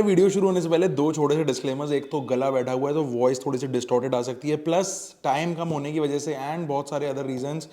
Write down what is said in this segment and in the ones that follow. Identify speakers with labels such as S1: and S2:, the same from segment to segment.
S1: Video शुरू होने से पहले दो छोटे से डिस्क्लेमर्स। एक तो गला बैठा हुआ है तो वॉइस थोड़ी सी डिस्टॉर्टेड आ सकती है, प्लस टाइम कम होने की वजह से एंड बहुत सारे अदर रीजंस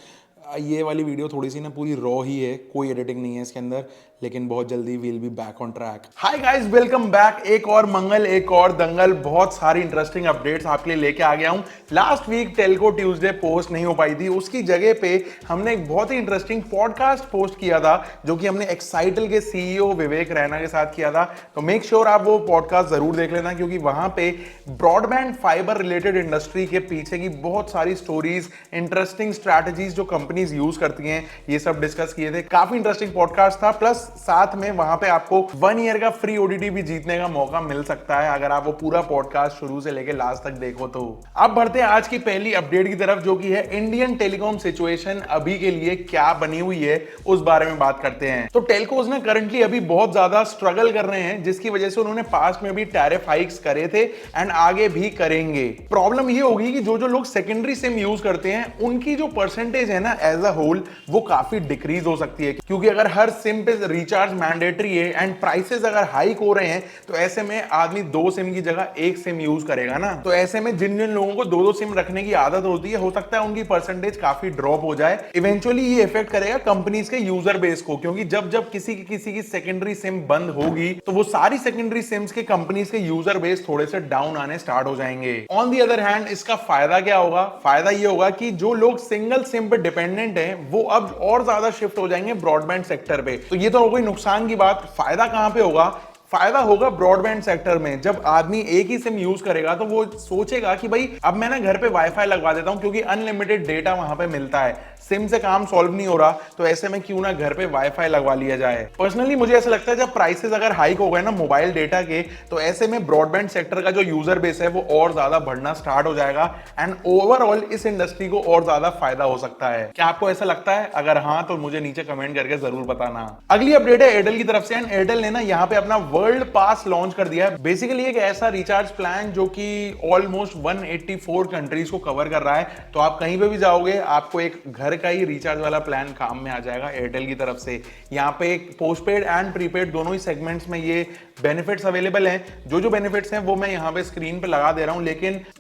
S1: ये वाली वीडियो थोड़ी सी ना पूरी रॉ ही है, कोई एडिटिंग नहीं है इसके अंदर। लेकिन बहुत जल्दी will be back on track. Hi guys, welcome back. एक और मंगल, एक और दंगल, बहुत सारी इंटरेस्टिंग अपडेट्स आपके लिए लेके आ गया हूं। Last week telco Tuesday post नहीं हो पाई थी, उसकी जगह पे हमने एक बहुत ही इंटरेस्टिंग पॉडकास्ट पोस्ट किया था जो कि हमने एक्साइटल के सीईओ विवेक रैना के साथ किया था। तो मेक श्योर आप वो पॉडकास्ट जरूर देख लेना, क्योंकि वहां पे ब्रॉडबैंड फाइबर रिलेटेड इंडस्ट्री के पीछे की बहुत सारी स्टोरीज, इंटरेस्टिंग स्ट्रैटेजीज जो कंपनीज यूज करती हैं, ये सब डिस्कस किए थे। काफी इंटरेस्टिंग पॉडकास्ट था। प्लस साथ में वहां पे आपको 1 ईयर का फ्री ओटीटी भी जीतने का मौका मिल सकता है अगर आप वो पूरा पॉडकास्ट शुरू से लेकर लास्ट तक देखो। तो अब बढ़ते हैं आज की पहली अपडेट की तरफ, जो कि है इंडियन टेलीकॉम सिचुएशन अभी के लिए क्या बनी हुई है, उस बारे में बात करते हैं। तो टेलकोज ने करंटली अभी बहुत ज्यादा स्ट्रगल कर रहे हैं, जिसकी वजह से उन्होंने पास्ट में भी टैरिफ हाइक्स करे थे एंड आगे भी करेंगे। प्रॉब्लम ये होगी कि जो जो लोग सेकेंडरी सिम यूज करते हैं उनकी जो परसेंटेज है ना एज अ होल, वो काफी डिक्रीज हो सकती है, क्योंकि अगर हर सिम पे रिचार्ज मैंडेटरी है एंड प्राइसेस अगर हाइक हो रहे हैं तो ऐसे में आदमी 2 सिम की जगह 1 सिम यूज करेगा ना। तो ऐसे में जिन जिन लोगों को 2-2 सिम रखने की आदत होती है, हो सकता है उनकी परसेंटेज काफी ड्रॉप हो जाए। इवेंचुअली ये इफेक्ट करेगा कंपनीज के यूजर बेस को, क्योंकि जब जब किसी की सेकेंडरी सिम बंद होगी तो वो सारी सेकेंडरी सिम्स के कंपनीज के यूजर बेस थोड़े से डाउन आने स्टार्ट हो जाएंगे। ऑन दी अदर हैंड इसका फायदा क्या होगा? फायदा ये होगा कि जो लोग सिंगल सिम पे डिपेंडेंट है वो अब और ज्यादा शिफ्ट हो जाएंगे ब्रॉडबैंड सेक्टर पे। तो ये तो हो गई नुकसान की बात। फायदा कहां पे होगा? फायदा होगा ब्रॉडबैंड सेक्टर में। जब आदमी एक ही सिम यूज करेगा तो वो सोचेगा कि भाई अब मैं ना घर पे वाईफाई लगवा देता हूं, क्योंकि अनलिमिटेड डेटा वहां पे मिलता है, सिम से काम सॉल्व नहीं हो रहा, तो ऐसे में क्यों ना घर पे वाईफाई लगवा लिया जाए। पर्सनली मुझे ऐसा लगता है जब प्राइसेस अगर हाइक हो गए ना मोबाइल डेटा के, तो ऐसे में ब्रॉडबैंड सेक्टर का जो यूजर बेस है वो और ज्यादा बढ़ना स्टार्ट हो जाएगा एंड ओवरऑल इस इंडस्ट्री को और ज्यादा फायदा हो सकता है। क्या आपको ऐसा लगता है? अगर हाँ तो मुझे नीचे कमेंट करके जरूर बताना। अगली अपडेट है एयरटेल की तरफ से एंड एयरटेल ने ना यहाँ पे अपना वर्ल्ड पास लॉन्च कर दिया है। बेसिकली एक ऐसा रिचार्ज प्लान जो कि ऑलमोस्ट 184 कंट्रीज को कवर कर रहा है। तो आप कहीं पे भी जाओगे आपको एक घर का ही रिचार्ज वाला प्लान काम में आ जाएगा एयरटेल की तरफ से। यहाँ पे पोस्टपेड एंड प्रीपेड दोनों ही सेगमेंट्स में ये बेनिफिट्स अवेलेबल हैं। जो जो बेनिफिट्स हैं वो मैं यहाँ पे स्क्रीन पे लगा दे रहा हूँ,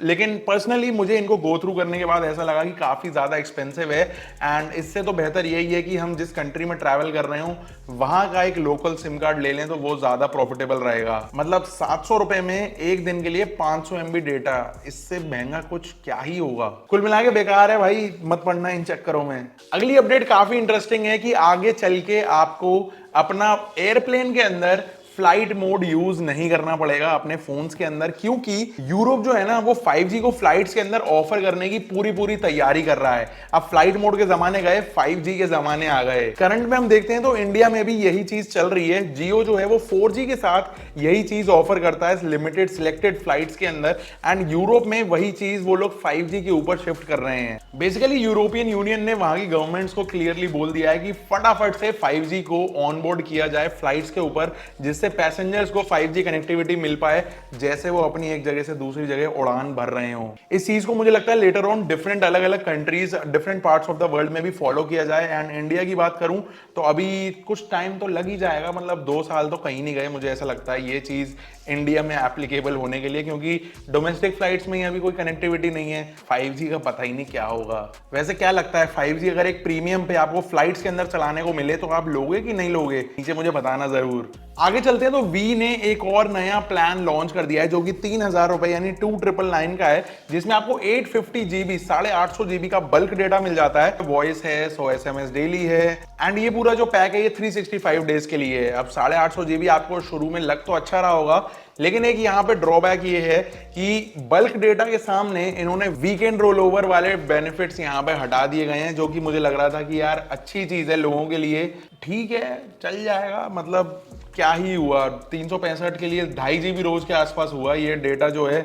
S1: लेकिन पर्सनली मुझे इनको गो थ्रू करने के बाद ऐसा लगा कि काफी ज्यादा एक्सपेंसिव है एंड इससे तो बेहतर यही है कि हम जिस कंट्री में ट्रैवल कर रहे हो वहां का एक लोकल सिम कार्ड ले लें तो वो ज्यादा प्रॉफिटेबल रहेगा। मतलब 700 रुपए में एक दिन के लिए 500 MB डेटा, इससे महंगा कुछ क्या ही होगा। कुल मिला के बेकार है भाई, मत पड़ना इन चक्करों में। अगली अपडेट काफी इंटरेस्टिंग है कि आगे चल के आपको अपना एयरप्लेन के अंदर फ्लाइट मोड यूज नहीं करना पड़ेगा अपने फोन्स के अंदर, क्योंकि यूरोप जो है ना वो 5G को फ्लाइट्स के अंदर ऑफर करने की पूरी तैयारी कर रहा है। अब फ्लाइट मोड के जमाने गए, 5G के जमाने आ गए। करंट में हम देखते हैं तो इंडिया में भी यही चीज चल रही है। जियो जो है वो 4G के साथ यही चीज ऑफर करता है लिमिटेड सिलेक्टेड फ्लाइट्स के अंदर, एंड यूरोप में वही चीज वो लोग 5G के ऊपर शिफ्ट कर रहे हैं। बेसिकली यूरोपियन यूनियन ने वहां की गवर्नमेंट्स को क्लियरली बोल दिया है कि फटाफट से 5G को ऑन बोर्ड किया जाए फ्लाइट्स के ऊपर, जिससे पैसेंजर्स को 5G कनेक्टिविटी मिल पाए, जैसे वो अपनी एक जगह से दूसरी जगह उड़ान भर रहे हो। इस चीज को मुझे लगता है लेटर ऑन डिफरेंट अलग अलग countries, different parts of the world में भी फॉलो किया जाए। एंड इंडिया की बात करूं तो अभी कुछ टाइम तो लग ही जाएगा, मतलब 2 साल तो कहीं नहीं गए मुझे ऐसा लगता है ये चीज इंडिया में एप्लीकेबल होने के लिए, क्योंकि डोमेस्टिक फ्लाइट्स में अभी कोई कनेक्टिविटी नहीं है। 5G का पता ही नहीं क्या होगा। वैसे क्या लगता है 5G अगर एक प्रीमियम पे आपको फ्लाइट्स के अंदर चलाने को मिले तो आप लोगे कि नहीं लोगे? नीचे मुझे बताना जरूर। आगे चलते हैं तो वी ने एक और नया प्लान लॉन्च कर दिया है जो कि 3000 रुपए यानी 2999 का है, जिसमें आपको 850 GB 850 GB का बल्क डेटा मिल जाता है। वॉइस है, 100 SMS डेली है एंड ये पूरा जो पैक है ये 365 डेज के लिए है। अब 850 GB आपको शुरू में लग तो अच्छा रहा होगा, लेकिन एक यहाँ पे ड्रॉबैक ये है कि बल्क डेटा के सामने इन्होंने वीकेंड रोल ओवर वाले बेनिफिट्स यहाँ पे हटा दिए गए हैं, जो कि मुझे लग रहा था कि यार अच्छी चीज है लोगों के लिए, ठीक है चल जाएगा। मतलब क्या ही हुआ, 365 के लिए 2.5 GB रोज के आसपास हुआ ये डेटा जो है।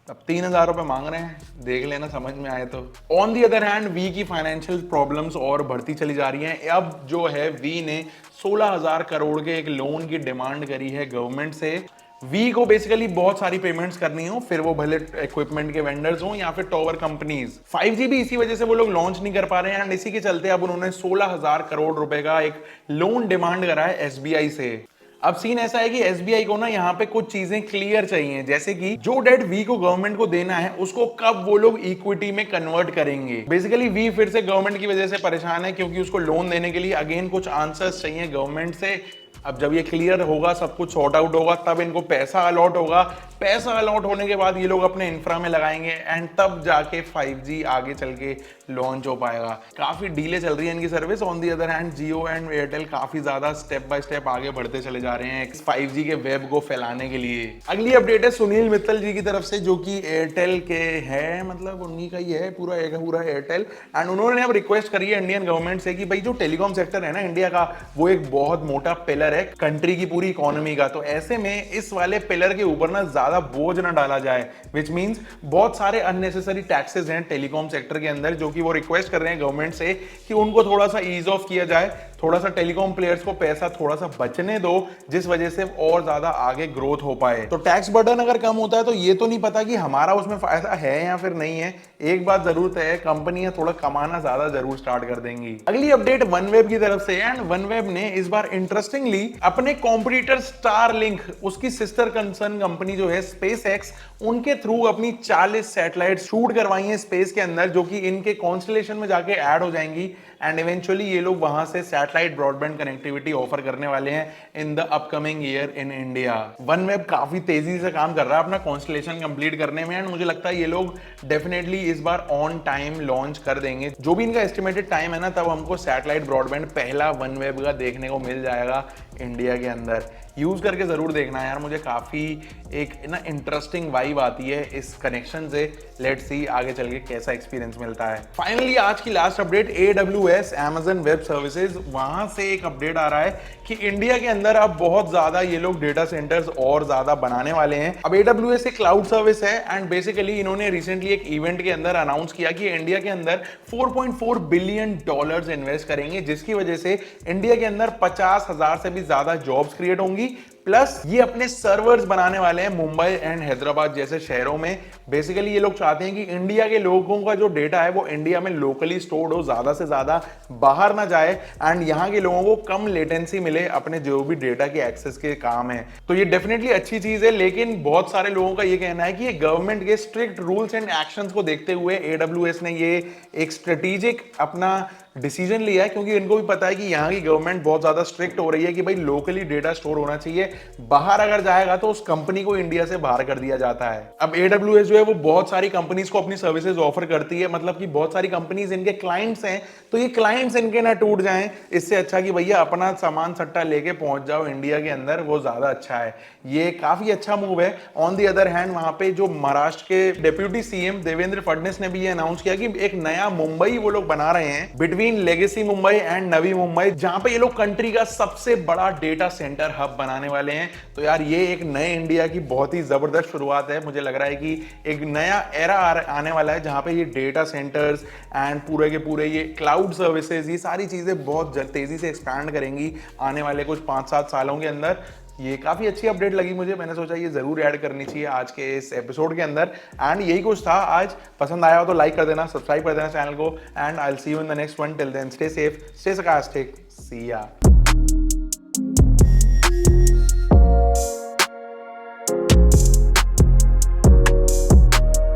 S1: अब 3000 रुपए मांग रहे हैं, देख लेना समझ में आए तो। On the other hand Vi की फाइनेंशियल प्रॉब्लम्स और बढ़ती चली जा रही हैं। अब जो है वी ने 16,000 करोड़ के एक लोन की डिमांड करी है गवर्नमेंट से। वी को बेसिकली बहुत सारी पेमेंट्स करनी हो, फिर वो भले इक्विपमेंट के वेंडर्स हो या फिर टॉवर कंपनीज। 5G भी इसी वजह से वो लोग लॉन्च नहीं कर पा रहे हैं एंड इसी के चलते अब उन्होंने 16,000 करोड़ रुपए का एक लोन डिमांड करा है SBI से। अब सीन ऐसा है कि एसबीआई को ना यहाँ पे कुछ चीजें क्लियर चाहिए, जैसे कि जो डेट वी को गवर्नमेंट को देना है उसको कब वो लोग इक्विटी में कन्वर्ट करेंगे। बेसिकली वी फिर से गवर्नमेंट की वजह से परेशान है, क्योंकि उसको लोन देने के लिए अगेन कुछ आंसर्स चाहिए गवर्नमेंट से। अब जब ये क्लियर होगा, सब कुछ सॉर्ट आउट होगा, तब इनको पैसा अलॉट होगा। पैसा अलॉट होने के बाद ये लोग अपने इंफ्रा में लगाएंगे एंड तब जाके 5G आगे चल के लॉन्च हो पाएगा। काफी डीले चल रही है इनकी service. On the other hand Jio and Airtel काफी ज्यादा स्टेप बाय स्टेप आगे बढ़ते चले जा रहे हैं 5G के वेब को फैलाने के लिए। अगली अपडेट है सुनील मित्तल जी की तरफ से, जो कि एयरटेल के है, मतलब उन्हीं का ही है पूरा एयरटेल। एंड उन्होंने अब रिक्वेस्ट करी है इंडियन गवर्नमेंट से कि भाई जो टेलीकॉम सेक्टर है ना इंडिया का, वो एक बहुत मोटा पिलर है कंट्री की पूरी इकोनॉमी का। तो ऐसे में इस वाले पिलर के ऊपर ना ज्यादा बोझ ना डाला जाए, विच मींस बहुत सारे अननेसेसरी टैक्सेस हैं टेलीकॉम सेक्टर के अंदर, जो कि वो रिक्वेस्ट कर रहे हैं गवर्नमेंट से कि उनको थोड़ा सा ईज ऑफ किया जाए, थोड़ा सा टेलीकॉम प्लेयर्स को पैसा थोड़ा सा बचने दो, जिस वजह से और ज्यादा आगे ग्रोथ हो पाए। तो टैक्स बर्डन अगर कम होता है तो ये तो नहीं पता कि हमारा उसमें फायदा है या फिर नहीं है। एक बात जरूर है, कंपनियां थोड़ा कमाना ज्यादा जरूर स्टार्ट कर देंगी। अगली अपडेट वनवेब की तरफ से, एंड वनवेब ने इस बार इंटरेस्टिंगली अपने कॉम्पिटिटर स्टारलिंक, उसकी सिस्टर कंसर्न कंपनी जो है स्पेसएक्स, उनके थ्रू अपनी 40 सैटेलाइट शूट करवाई है स्पेस के अंदर, जो कि इनके कॉन्स्टलेशन में जाके ऐड हो जाएंगी। एंड इवेंचुअली ये लोग वहां से सैटेलाइट ब्रॉडबैंड कनेक्टिविटी ऑफर करने वाले हैं in the upcoming year in India. OneWeb काफी तेजी से काम कर रहा है अपना कॉन्स्टलेशन कंप्लीट करने में, एंड मुझे लगता है ये लोग डेफिनेटली इस बार ऑन टाइम लॉन्च कर देंगे। जो भी इनका एस्टिमेटेड टाइम है ना, तब हमको सैटेलाइट ब्रॉडबैंड पहला वनवेब का देखने को मिल जाएगा इंडिया के अंदर। यूज करके जरूर देखना यार, मुझे काफी एक ना इंटरेस्टिंग वाइब आती है इस कनेक्शन से। लेट्स सी आगे चल के कैसा एक्सपीरियंस मिलता है। फाइनली आज की last update AWS Amazon web services, वहां से एक अपडेट आ रहा है कि इंडिया के अंदर अब बहुत ज्यादा ये लोग डेटा सेंटर्स और ज्यादा बनाने वाले हैं। अब AWS एक क्लाउड सर्विस है, एंड बेसिकली इन्होंने रिसेंटली एक इवेंट के अंदर अनाउंस किया कि इंडिया के अंदर $4.4 बिलियन इन्वेस्ट करेंगे, जिसकी वजह से इंडिया के अंदर 50,000 से भी ज्यादा जॉब्स क्रिएट होंगी। प्लस ये अपने सर्वर्स बनाने वाले हैं मुंबई एंड हैदराबाद जैसे शहरों में। बेसिकली ये लोग चाहते हैं कि इंडिया के लोगों का जो डेटा है वो इंडिया में लोकली स्टोर्ड हो, ज्यादा से ज्यादा बाहर ना जाए, एंड यहाँ के लोगों को कम लेटेंसी मिले अपने जो भी डेटा के एक्सेस के काम है। तो ये डेफिनेटली अच्छी चीज है, लेकिन बहुत सारे लोगों का ये कहना है कि ये गवर्नमेंट के स्ट्रिक्ट रूल्स एंड एक्शंस को देखते हुए AWS ने ये एक स्ट्रेटेजिक अपना डिसीजन लिया है, क्योंकि इनको भी पता है कि यहाँ की गवर्नमेंट बहुत ज्यादा स्ट्रिक्ट हो रही है कि भाई लोकली डेटा स्टोर होना चाहिए, बाहर अगर जाएगा तो उस कंपनी को इंडिया से बाहर कर दिया जाता है। अब AWS जो है वो बहुत सारी कंपनीज को अपनी सर्विसेज ऑफर करती है, मतलब कि बहुत सारी कंपनीज इनके क्लाइंट्स हैं, तो ये क्लाइंट्स इनके ना टूट जाएं, इससे अच्छा कि भैया अपना सामान सट्टा लेके पहुंच जाओ इंडिया के अंदर, वो ज्यादा अच्छा है। ये काफी अच्छा मूव है। ऑन दी अदर हैंड वहां पे जो महाराष्ट्र के डेप्यूटी CM देवेंद्र फडणवीस ने भी ये अनाउंस किया कि एक नया मुंबई वो लोग बना रहे हैं between legacy Mumbai and Navi Mumbai, जहां पे ये लोग कंट्री का सबसे बड़ा डेटा सेंटर हब बनाने वाले हैं। तो यार ये एक नए इंडिया की बहुत ही जबरदस्त शुरुआत है। मुझे लग रहा है कि एक नया एरा आने वाला है जहां पे ये डेटा सेंटर्स एंड पूरे के पूरे ये क्लाउड सर्विसेज, ये सारी चीजें बहुत तेजी से एक्सपैंड करेंगी आने वाले कुछ 5-7 सालों के अंदर। ये काफी अच्छी अपडेट लगी मुझे, मैंने सोचा ये जरूर ऐड करनी चाहिए आज के इस एपिसोड के अंदर। एंड यही कुछ था आज। पसंद आया हो तो लाइक कर देना, सब्सक्राइब कर देना चैनल को, and I will see you in the next one. Till then stay safe, stay sarcastic, see या।